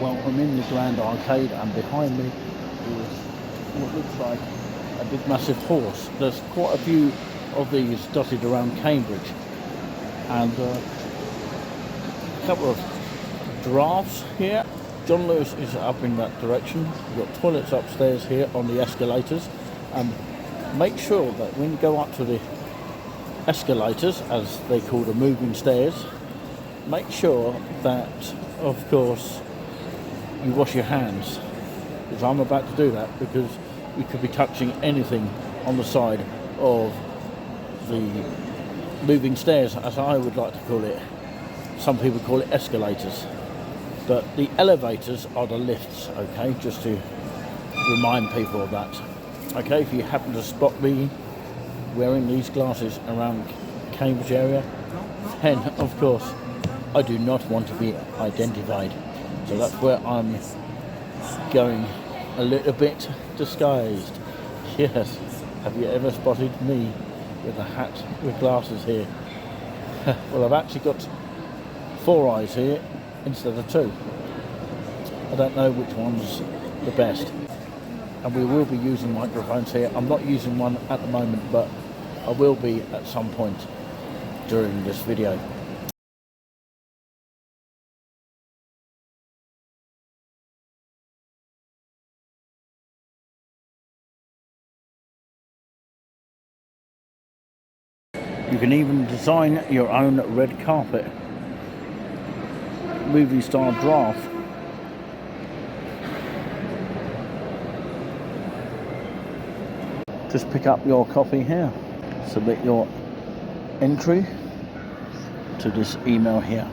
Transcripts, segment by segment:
Well, I'm in the Grand Arcade, and behind me is what looks like a big massive horse. There's quite a few of these dotted around Cambridge, and a couple of giraffes here. John Lewis is up in that direction. We've got toilets upstairs here on the escalators. Make sure that when you go up to the escalators, as they call the moving stairs, make sure that, of course, you wash your hands, because I'm about to do that, because you could be touching anything on the side of the moving stairs, as I would like to call it. Some people call it escalators, but the elevators are the lifts, okay, just to remind people of that. Okay, if you happen to spot me wearing these glasses around Cambridge area, then of course I do not want to be identified. So that's where I'm going, a little bit disguised. Yes, have you ever spotted me with a hat with glasses here? Well, I've actually got 4 eyes here instead of 2. I don't know which one's the best. And we will be using microphones here. I'm not using one at the moment, but I will be at some point during this video. You can even design your own red carpet. Movie star draft. Just pick up your copy here. Submit your entry to this email here.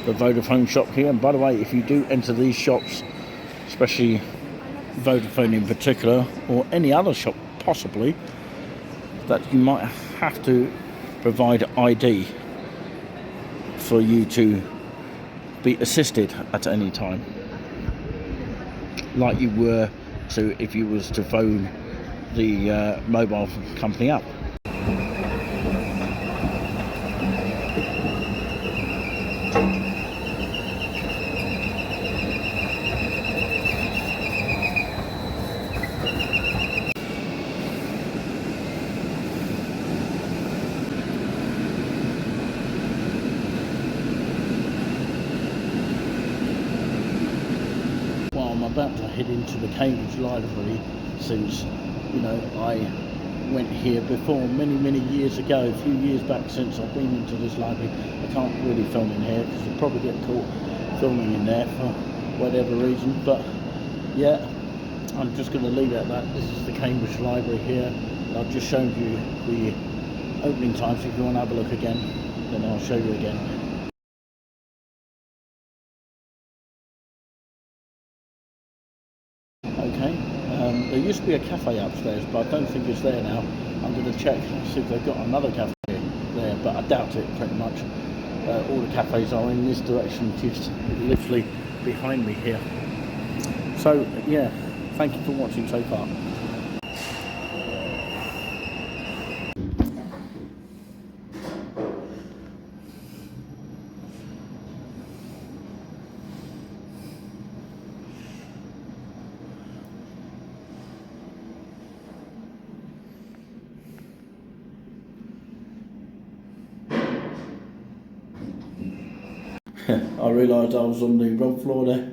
The Vodafone shop here. And by the way, if you do enter these shops, especially Vodafone in particular, or any other shop possibly, that you might have to provide ID for you to be assisted at any time, like you were to if you was to phone the mobile company up. I'm about to head into the Cambridge Library, since, you know, I went here before many years ago, a few years back since I've been into this library. I can't really film in here because you'll probably get caught filming in there for whatever reason, but yeah, I'm just going to leave it at that. This is the Cambridge Library here, and I've just shown you the opening times. If you want to have a look again, then I'll show you again. Okay, there used to be a cafe upstairs, but I don't think it's there now. I'm going to check, see if they've got another cafe there, but I doubt it pretty much. All the cafes are in this direction, just literally behind me here. So yeah, thank you for watching so far. I realised I was on the wrong floor there.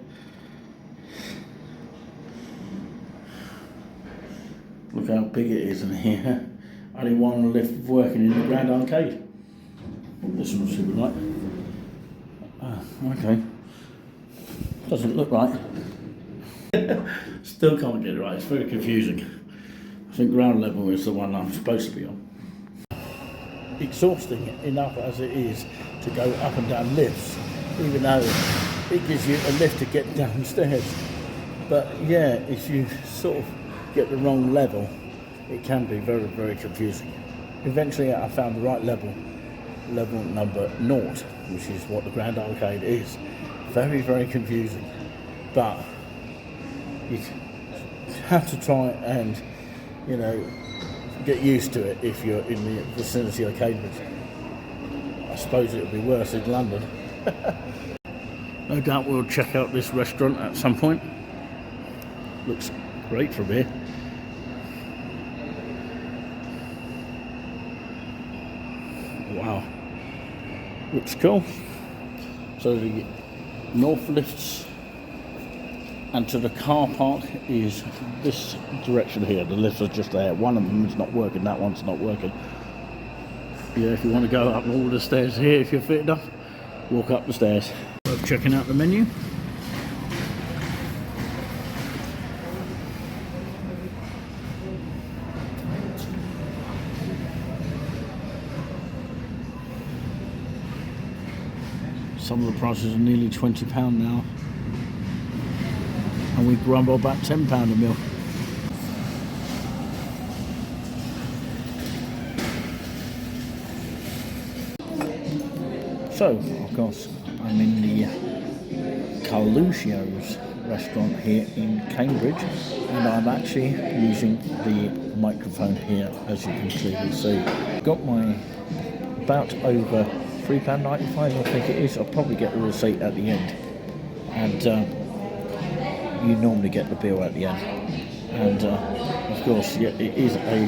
Look how big it is in here. Only one left working in the Grand Arcade. This one's super light. Okay. Doesn't look right. Still can't get it right. It's very confusing. I think ground level is the one I'm supposed to be on. Exhausting enough as it is to go up and down lifts, even though it gives you a lift to get downstairs. But yeah, if you sort of get the wrong level, it can be very confusing. Eventually I found the right level number 0, which is what the Grand Arcade is. Very confusing, but you have to try and, you know, get used to it if you're in the vicinity of Cambridge. I suppose it would be worse in London. No doubt we'll check out this restaurant at some point. Looks great from here. Wow, looks cool. So the north lifts and to the car park is this direction here. The lifts are just there. One of them is not working, that one's not working. Yeah, if you want to go up all the stairs here, if you're fit enough, walk up the stairs. Worth checking out the menu. Some of the prices are nearly £20 now. And we grumble about £10 a meal. So, of course, I'm in the Carluccios restaurant here in Cambridge, and I'm actually using the microphone here, as you can clearly see. Got my about over £3.95, I think it is. I'll probably get the receipt at the end. And you normally get the bill at the end. And of course, yeah, it is a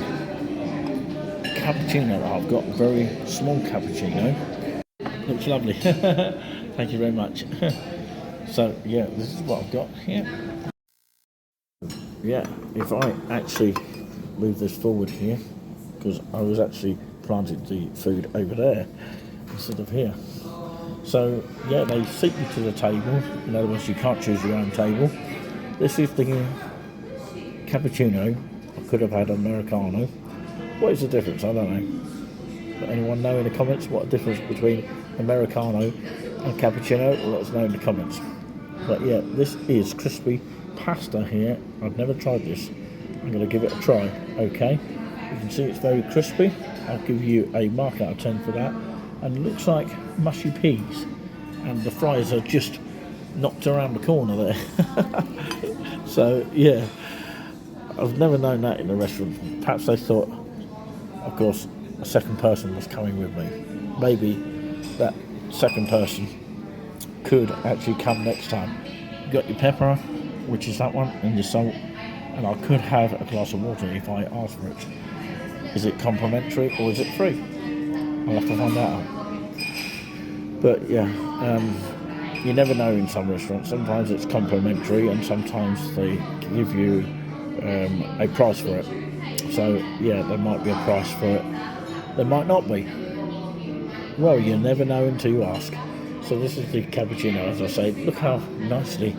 cappuccino that I've got, a very small cappuccino. Looks lovely. Thank you very much. So yeah, this is what I've got here. Yeah, if I actually move this forward here, because I was actually planting the food over there instead of here. So yeah, they seat you to the table. In other words, you can't choose your own table. This is the cappuccino. I could have had Americano. What is the difference? I don't know. But anyone know in the comments what the difference between Americano and cappuccino? Well, let us know in the comments. But yeah, this is crispy pasta here. I've never tried this. I'm going to give it a try. Okay, you can see it's very crispy. I'll give you a mark out of 10 for that. And it looks like mushy peas. And the fries are just knocked around the corner there. So yeah, I've never known that in a restaurant. Perhaps they thought, of course, a second person was coming with me. Maybe that second person could actually come next time. You got your pepper, which is that one, and your salt, and I could have a glass of water if I ask for it. Is it complimentary or is it free? I'll have to find that out. But yeah, you never know in some restaurants. Sometimes it's complimentary and sometimes they give you a price for it. So yeah, there might be a price for it. There might not be. Well, you never know until you ask. So this is the cappuccino, as I say. Look how nicely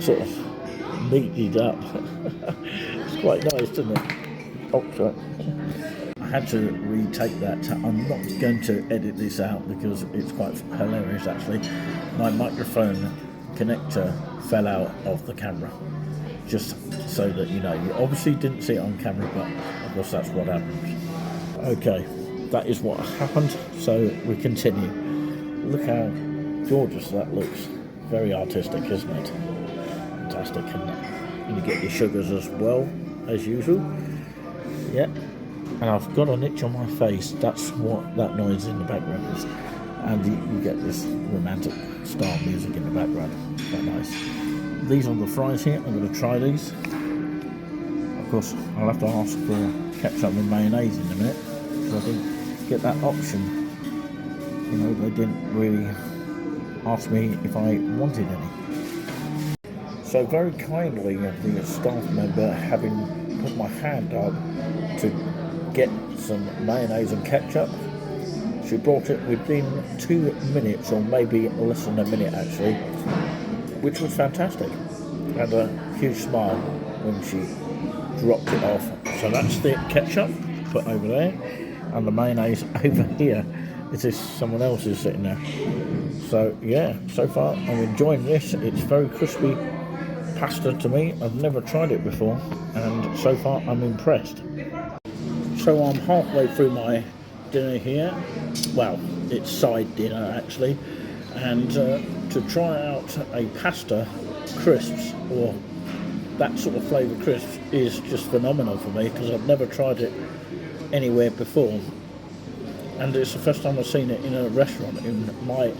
sort of neated up. It's quite nice, isn't it? Oh, sorry. I had to retake that. I'm not going to edit this out because it's quite hilarious actually. My microphone connector fell out of the camera. Just so that you know. You obviously didn't see it on camera, but of course that's what happened. Okay, that is what happened. So we continue. Look how gorgeous that looks. Very artistic, isn't it? Fantastic, isn't it? And you get your sugars as well, as usual. Yeah. And I've got an itch on my face. That's what that noise in the background is. And you get this romantic style music in the background. Quite nice. These are the fries here. I'm going to try these. Of course, I'll have to ask for ketchup and mayonnaise in a minute, because I didn't get that option. You know, they didn't really ask me if I wanted any. So very kindly, the staff member, having put my hand up to get some mayonnaise and ketchup, she brought it within 2 minutes, or maybe less than a minute actually, which was fantastic. And a huge smile when she dropped it off. So that's the ketchup put over there, and the mayonnaise over here. It is someone else is sitting there. So yeah, so far I'm enjoying this. It's very crispy pasta to me. I've never tried it before, and so far I'm impressed. So I'm halfway through my dinner here. Well, it's side dinner actually, and to try out a pasta crisps, or that sort of flavour crisps, is just phenomenal for me, because I've never tried it anywhere before, and it's the first time I've seen it in a restaurant in my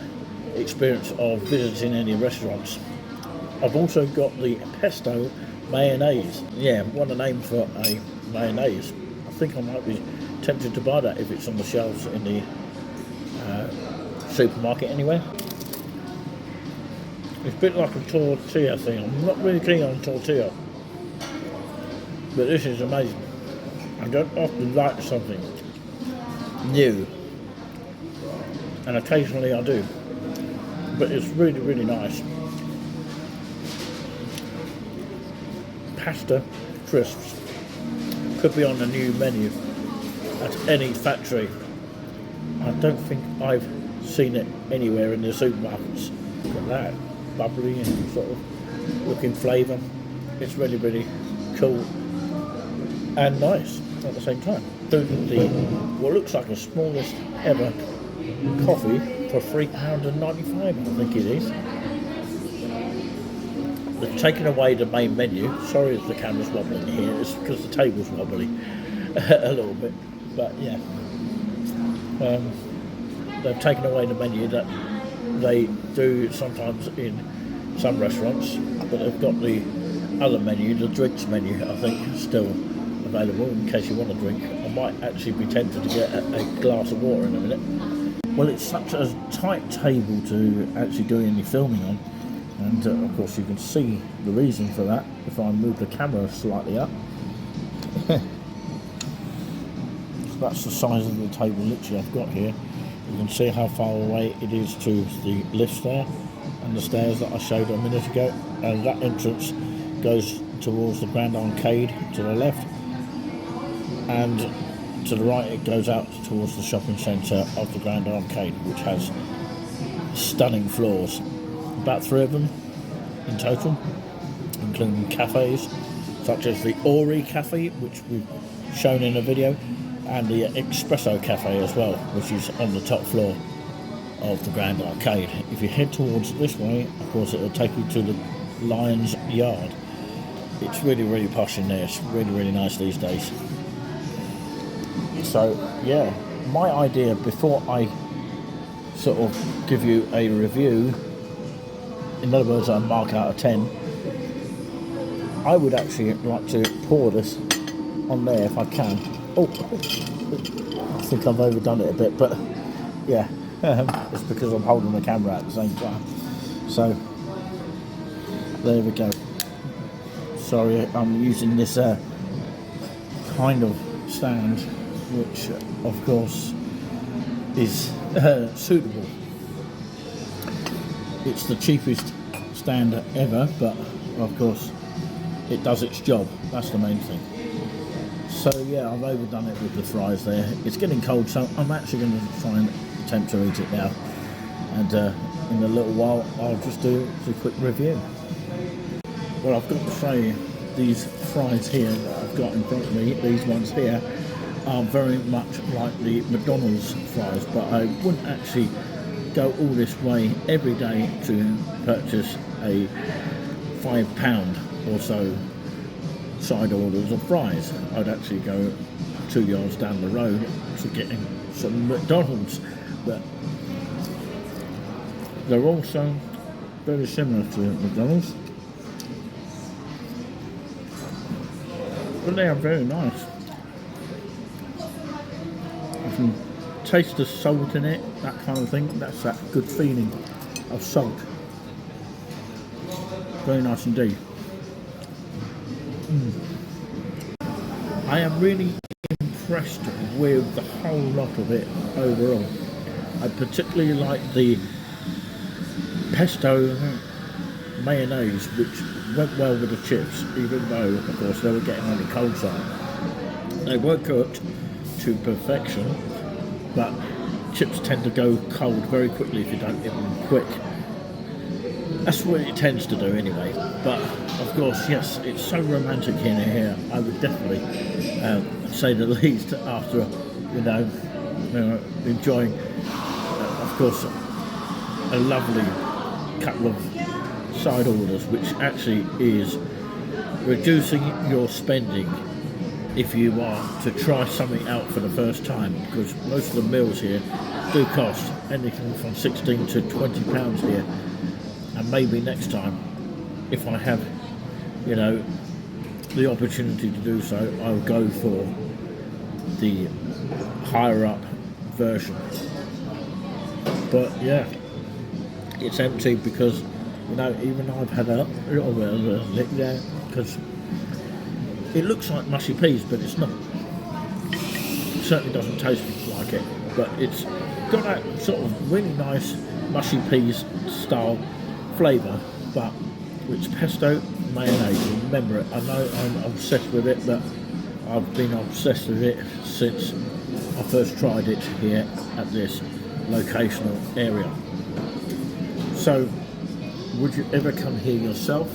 experience of visiting any restaurants. I've also got the pesto mayonnaise. Yeah, what a name for a mayonnaise. I think I might be tempted to buy that if it's on the shelves in the supermarket anyway. It's a bit like a tortilla thing. I'm not really keen on tortilla, but this is amazing. I don't often like something new, and occasionally I do, but it's really, really nice. Pasta crisps could be on a new menu at any factory. I don't think I've seen it anywhere in the supermarkets. Look at that, bubbly and sort of looking flavour. It's really, really cool and nice at the same time. The what looks like the smallest ever coffee for £3.95, I think it is. They've taken away the main menu. Sorry if the camera's wobbling here, it's because the table's wobbly a little bit. But yeah, they've taken away the menu that they do sometimes in some restaurants, but they've got the other menu, the drinks menu, I think, still available in case you want a drink. I might actually be tempted to get a glass of water in a minute. Well, it's such a tight table to actually do any filming on, and of course you can see the reason for that if I move the camera slightly up. So that's the size of the table literally I've got here. You can see how far away it is to the lifts there and the stairs that I showed a minute ago, and that entrance goes towards the Grand Arcade to the left, and to the right it goes out towards the shopping centre of the Grand Arcade, which has stunning floors, about 3 of them in total, including cafes such as the Ori Cafe, which we've shown in a video, and the Espresso Cafe as well, which is on the top floor of the Grand Arcade. If you head towards this way, of course it will take you to the Lion's Yard. It's really, really posh in there. It's really, really nice these days. So yeah, my idea, before I sort of give you a review, in other words, a mark out of 10, I would actually like to pour this on there if I can. Oh, I think I've overdone it a bit, but yeah, it's because I'm holding the camera at the same time. So there we go. Sorry, I'm using this kind of stand, which of course is suitable. It's the cheapest stand ever, but of course it does its job. That's the main thing. So yeah, I've overdone it with the fries there. It's getting cold, so I'm actually going to try and attempt to eat it now, and in a little while I'll just do a quick review. Well, I've got to say, these fries here that I've got in front of me, these ones here, are very much like the McDonald's fries, but I wouldn't actually go all this way every day to purchase a £5 or so side orders of fries. I'd actually go 2 yards down the road to getting some McDonald's, but they're also very similar to McDonald's, but they are very nice. You can taste the salt in it, that kind of thing. That's that good feeling of salt. Very nice indeed. I am really impressed with the whole lot of it overall. I particularly like the pesto mayonnaise, which went well with the chips, even though of course they were getting on the cold side. They were cooked to perfection, but chips tend to go cold very quickly if you don't get them quick. That's what it tends to do anyway. But of course, yes, it's so romantic in here. I would definitely say the least after, enjoying, of course, a lovely couple of side orders, which actually is reducing your spending if you are to try something out for the first time, because most of the meals here do cost anything from £16 to £20 here, and maybe next time, if I have, you know, the opportunity to do so, I'll go for the higher up version. But yeah, it's empty because, you know, even I've had a little bit of a lick there, because it looks like mushy peas, but it's not. It certainly doesn't taste like it, but it's got that sort of really nice mushy peas style flavour, but it's pesto mayonnaise. Remember it, I know I'm obsessed with it, but I've been obsessed with it since I first tried it here at this locational area. So, would you ever come here yourself?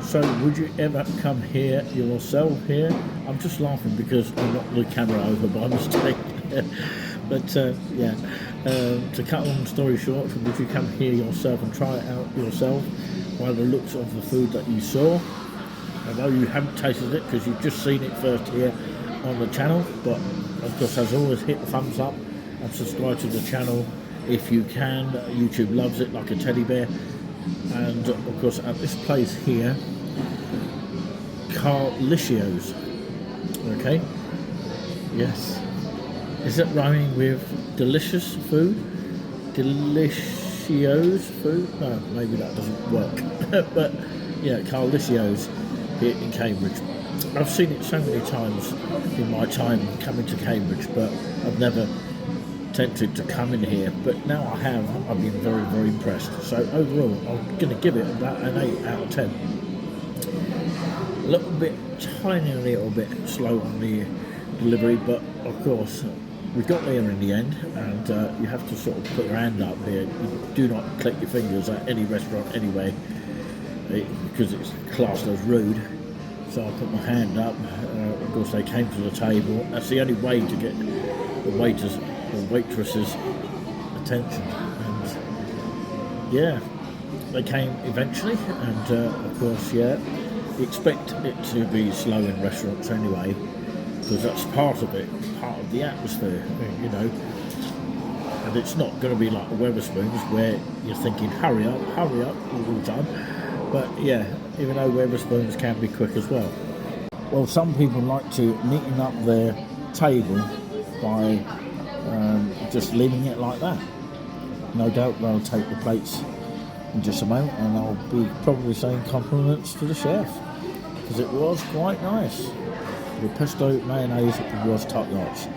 So, would you ever come here yourself here? I'm just laughing because I knocked the camera over by mistake. But yeah, to cut a long story short, would you come here yourself and try it out yourself by the looks of the food that you saw? I know you haven't tasted it because you've just seen it first here on the channel, but of course, as always, hit the thumbs up and subscribe to the channel if you can. YouTube loves it like a teddy bear. And of course, at this place here, Carluccios. Okay, yes. Is it rhyming with delicious food? Delicios food? No, maybe that doesn't work. But yeah, Carluccios here in Cambridge. I've seen it so many times in my time coming to Cambridge, but I've never tempted to come in here. But now I have. I've been very, very impressed. So overall, I'm going to give it about an 8 out of 10. A little bit, tiny little bit slow on the delivery, but of course we got there in the end, and you have to sort of put your hand up here. You do not click your fingers at any restaurant anyway, because it's classed as rude. So I put my hand up. Of course, they came to the table. That's the only way to get the waiters or waitresses' attention. And yeah, they came eventually, and of course, yeah, expect it to be slow in restaurants anyway, because that's part of it, part of the atmosphere, you know. And it's not going to be like the Wetherspoons where you're thinking hurry up all the time. But yeah, even though Wetherspoons can be quick as well. Well, some people like to neaten up their table by just leaving it like that. No doubt they'll take the plates in just a moment, and I'll be probably saying compliments to the chef, because it was quite nice. The pesto mayonnaise was top notch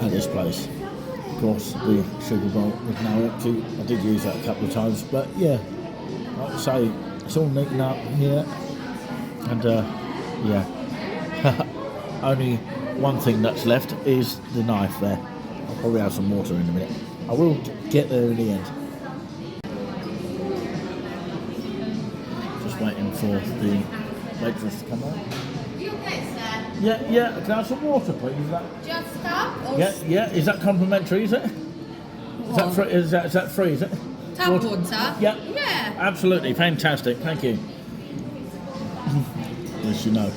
at this place. Of course, the sugar bowl is now empty. I did use that a couple of times, but yeah, like I say, it's all neaten up here, and yeah, only one thing that's left is the knife there. I'll probably have some water in a minute. I will get there in the end. Just waiting for the waitress to come out. You okay, sir? Yeah, can I have some water, please? Just stop? Or Yeah, is that complimentary, is it? Is that free, is that free, is it? tap water? Yeah. Yeah. Absolutely, fantastic, thank you. Yes, you know.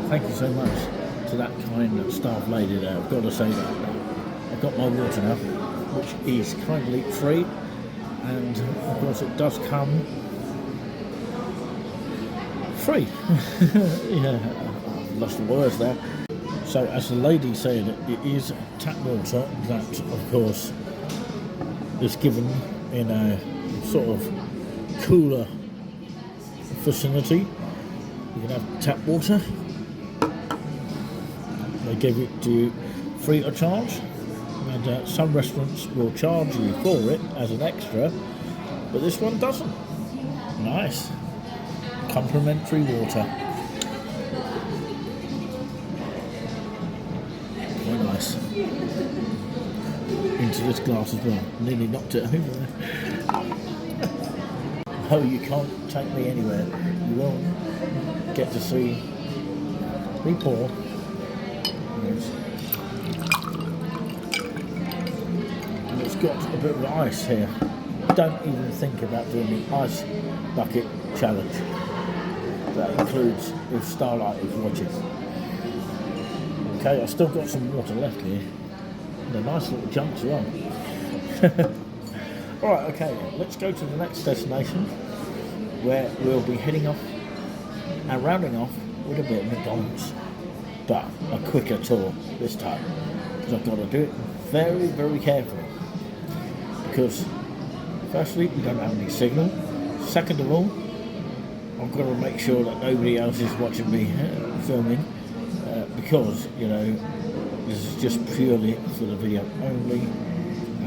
Thank you so much to that kind staff lady there. I've got to say that. I've got my water now, which is kindly free, and of course it does come free. Yeah, I've lost the words there. So as the lady said, it is tap water that of course is given in a sort of cooler vicinity. You can have tap water. They give it to you free of charge, and some restaurants will charge you for it as an extra, but this one doesn't. Nice. Complimentary water. Very nice. Into this glass as well. Nearly knocked it over. No, you can't take me anywhere. You won't get to see me pour. Yes. And it's got a bit of ice here. Don't even think about doing the ice bucket challenge. that includes if Starlight is watching. Okay, I've still got some water left here. And a nice little junk as well. Alright, okay, let's go to the next destination where we'll be heading off and rounding off with a bit of McDonald's. But a quicker tour this time. Because I've got to do it very, very carefully. Because firstly, we don't have any signal. Second of all, I've got to make sure that nobody else is watching me filming. Because, you know, this is just purely for the video only.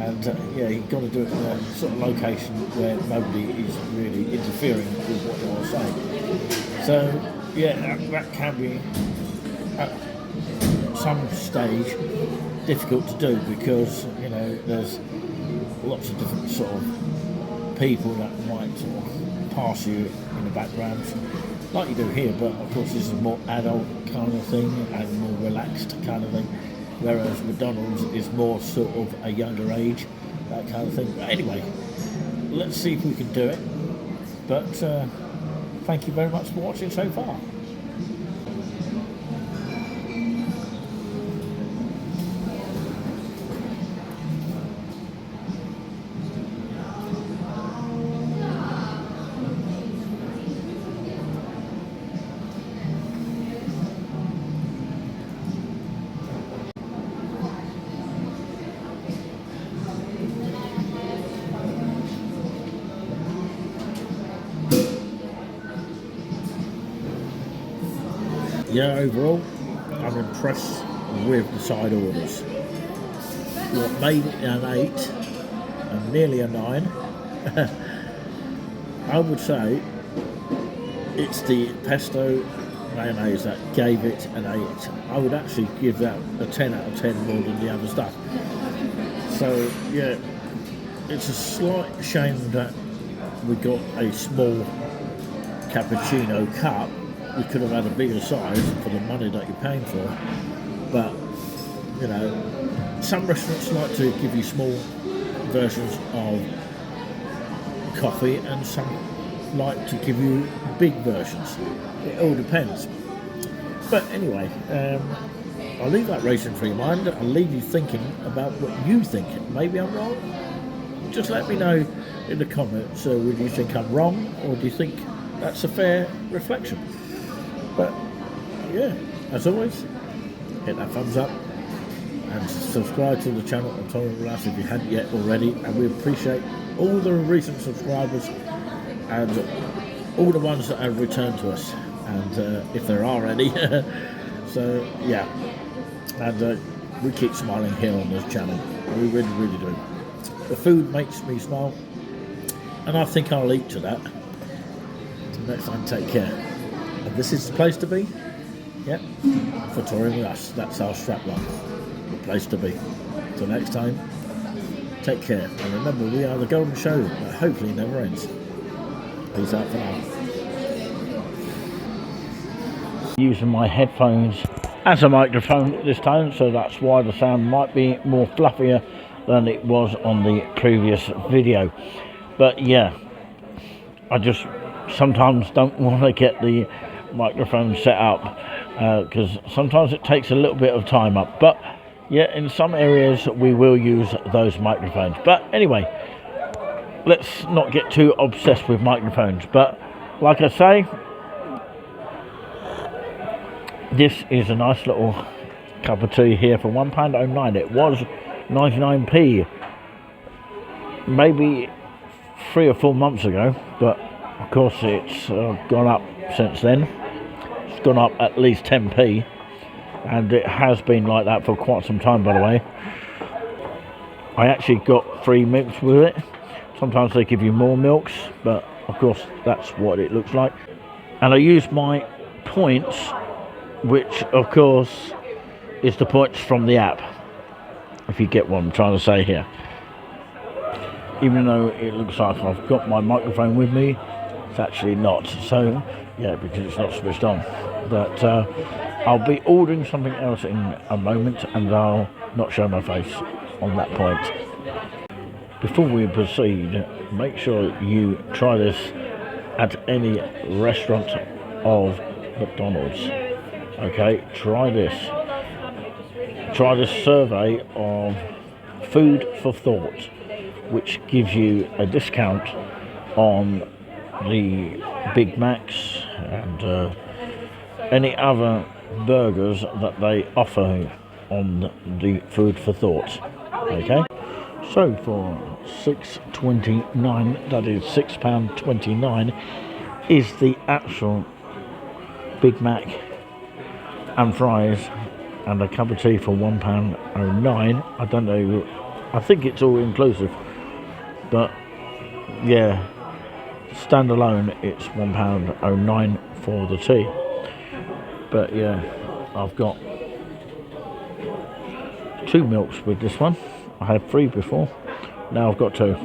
And yeah, you've got to do it in a sort of location where nobody is really interfering with what you're saying. So yeah, that can be at some stage difficult to do because, you know, there's lots of different sort of people that might sort of pass you in the background, like you do here, but of course this is a more adult kind of thing and more relaxed kind of thing. Whereas McDonald's is more sort of a younger age, that kind of thing. But anyway, let's see if we can do it. But thank you very much for watching so far. Yeah, overall, I'm impressed with the side orders. What made it an 8 and nearly a 9, I would say it's the pesto mayonnaise that gave it an 8. I would actually give that a 10 out of 10 more than the other stuff. So yeah, it's a slight shame that we got a small cappuccino cup. We could have had a bigger size for the money that you're paying for, but you know, some restaurants like to give you small versions of coffee and some like to give you big versions. It all depends. But anyway, I'll leave that racing through your mind. I'll leave you thinking about what you think. Maybe I'm wrong. Just let me know in the comments whether you think I'm wrong or do you think that's a fair reflection. But yeah, as always, hit that thumbs up and subscribe to the channel on Tom Glass if you hadn't yet already. And we appreciate all the recent subscribers and all the ones that have returned to us, and if there are any. So yeah, and we keep smiling here on this channel. We really, really do. The food makes me smile, and I think I'll eat to that. Until next time, take care. And this is the place to be. Yep, for touring with us. That's our strapline. The place to be. Till next time, take care. And remember, we are the golden show that hopefully never ends. Peace out for now. Using my headphones as a microphone this time, so that's why the sound might be more fluffier than it was on the previous video. But yeah, I just sometimes don't want to get the microphone set up because sometimes it takes a little bit of time up. But yeah, in some areas we will use those microphones. But anyway, let's not get too obsessed with microphones. But like I say, this is a nice little cup of tea here for £1.09. It was 99p maybe 3 or 4 months ago, but of course it's gone up since then. It's gone up at least 10p, and it has been like that for quite some time, by the way. I actually got free milks with it. Sometimes they give you more milks, but of course that's what it looks like. And I use my points, which of course is the points from the app, if you get what I'm trying to say here. Even though it looks like I've got my microphone with me, it's actually not. So yeah, because it's not switched on. But I'll be ordering something else in a moment, and I'll not show my face on that point. Before we proceed, make sure you try this at any restaurant of McDonald's. Okay, try this. Try this survey of Food for Thought, which gives you a discount on the Big Macs and any other burgers that they offer on the Food for Thought. Okay, so for £6.29, that is £6.29, is the actual Big Mac and fries and a cup of tea for £1.09. I don't know, I think it's all inclusive, but yeah, standalone it's £1.09 for the tea. But yeah, I've got 2 milks with this one. I had 3 before, now I've got 2.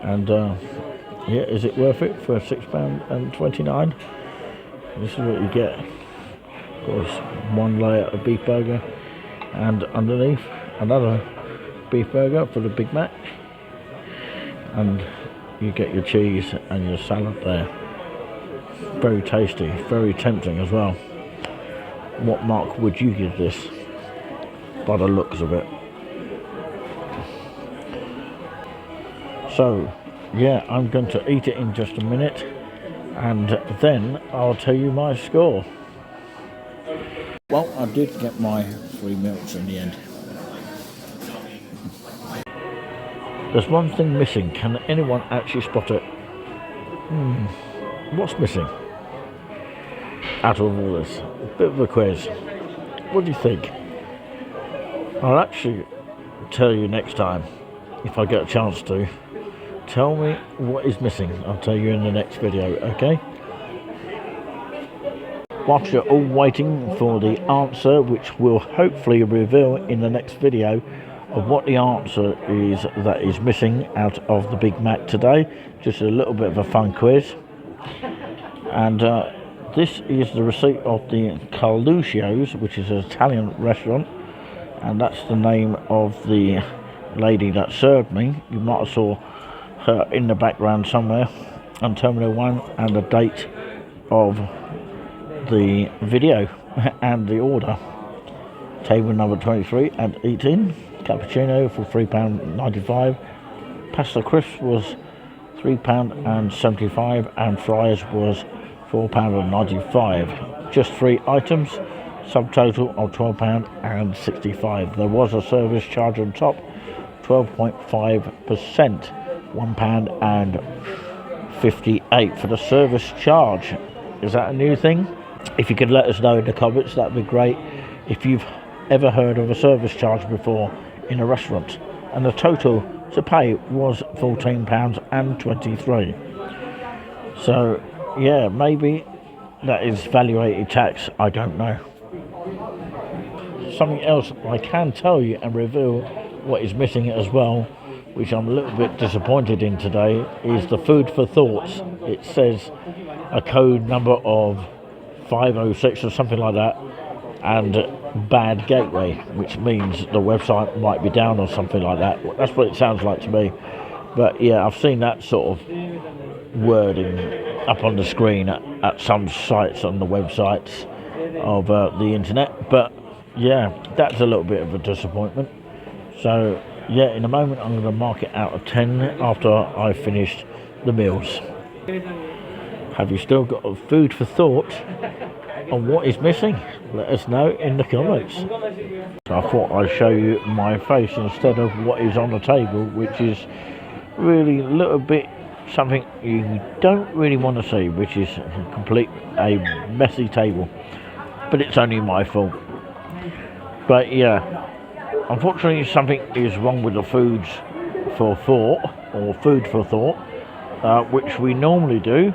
And yeah, is it worth it for £6.29? This is what you get. Of course, 1 layer of beef burger, and underneath another beef burger for the Big Mac, and you get your cheese and your salad there. Very tasty, very tempting as well. What mark would you give this by the looks of it? So yeah, I'm going to eat it in just a minute, and then I'll tell you my score. Well, I did get my 3 milks in the end. There's one thing missing. Can anyone actually spot it? What's missing out of all this? A bit of a quiz. What do you think? I'll actually tell you next time, if I get a chance to. Tell me what is missing. I'll tell you in the next video, okay? Whilst you're all waiting for the answer, which we'll hopefully reveal in the next video, of what the answer is that is missing out of the Big Mac today. Just a little bit of a fun quiz. And this is the receipt of the Carluccios, which is an Italian restaurant, and that's the name of the lady that served me. You might have saw her in the background somewhere on Terminal 1, and the date of the video and the order. Table number 23 and 18. Cappuccino for £3.95. Pasta crisp was £3.75, and fries was £4.95. Just 3 items, subtotal of £12.65. There was a service charge on top, 12.5%, £1.58 for the service charge. Is that a new thing? If you could let us know in the comments, that'd be great. If you've ever heard of a service charge before in a restaurant. And the total to pay was £14.23. So yeah, maybe that is valuated tax, I don't know. Something else I can tell you and reveal what is missing as well, which I'm a little bit disappointed in today, is the Food for Thoughts. It says a code number of 506 or something like that, and bad gateway, which means the website might be down or something like that. That's what it sounds like to me. But yeah, I've seen that sort of wording up on the screen at some sites on the websites of the internet. But yeah, that's a little bit of a disappointment. So yeah, in a moment I'm going to mark it out of 10 after I've finished the meals. Have you still got a food for thought on what is missing? Let us know in the comments. So I thought I'd show you my face instead of what is on the table, which is really a little bit something you don't really want to see, which is a messy table. But it's only my fault. But yeah, unfortunately something is wrong with the foods for thought, or food for thought, which we normally do.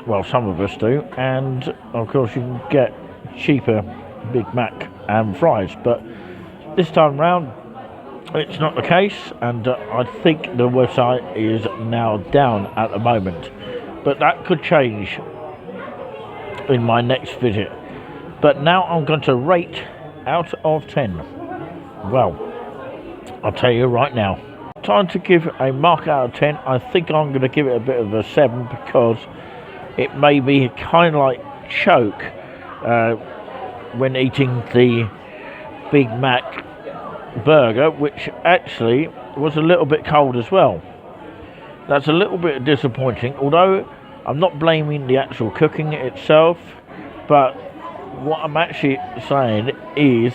Well, some of us do, and of course you can get cheaper Big Mac and fries, but this time round it's not the case, and I think the website is now down at the moment, but that could change in my next visit. But now I'm going to rate out of 10. Well, I'll tell you right now, time to give a mark out of 10. I think I'm going to give it a bit of a 7, because it may be kind of like choke when eating the Big Mac burger, which actually was a little bit cold as well. That's a little bit disappointing, although I'm not blaming the actual cooking itself, but what I'm actually saying is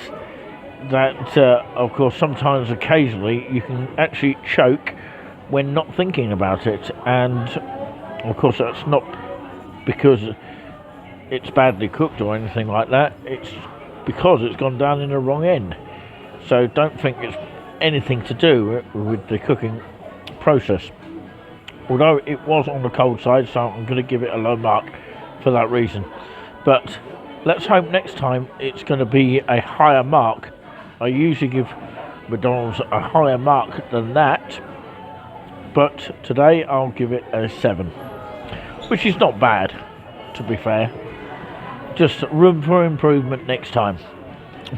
that, of course, sometimes, occasionally, you can actually choke when not thinking about it, and of course, that's not because it's badly cooked or anything like that. It's because it's gone down in the wrong end. So don't think it's anything to do with the cooking process. Although it was on the cold side, so I'm going to give it a low mark for that reason. But let's hope next time it's going to be a higher mark. I usually give McDonald's a higher mark than that, but today I'll give it a 7, which is not bad, to be fair. Just room for improvement next time.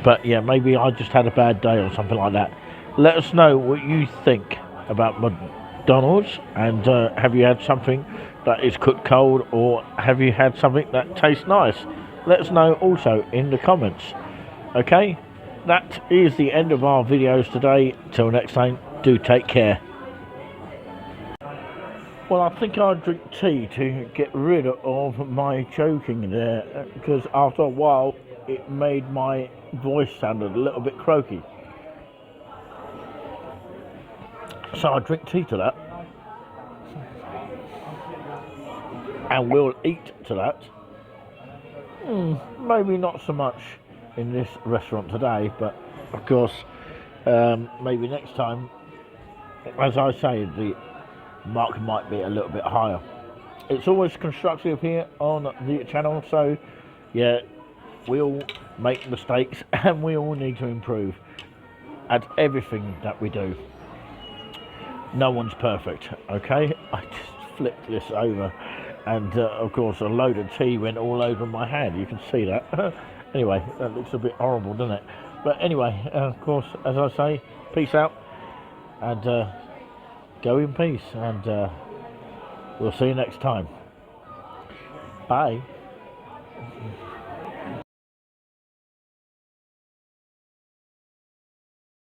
But yeah, maybe I just had a bad day or something like that. Let us know what you think about McDonald's, and have you had something that is cooked cold, or have you had something that tastes nice? Let us know also in the comments. Okay, that is the end of our videos today. Till next time, do take care. Well, I think I'll drink tea to get rid of my choking there, because after a while it made my voice sound a little bit croaky. So I'll drink tea to that, and we'll eat to that. Maybe not so much in this restaurant today, but of course, maybe next time. As I say, the mark might be a little bit higher. It's always constructive here on the channel, so yeah, we all make mistakes and we all need to improve at everything that we do. No one's perfect, okay? I just flipped this over, and of course a load of tea went all over my hand. You can see that. Anyway, that looks a bit horrible, doesn't it? But anyway, of course, as I say, peace out, and go in peace, and we'll see you next time. Bye.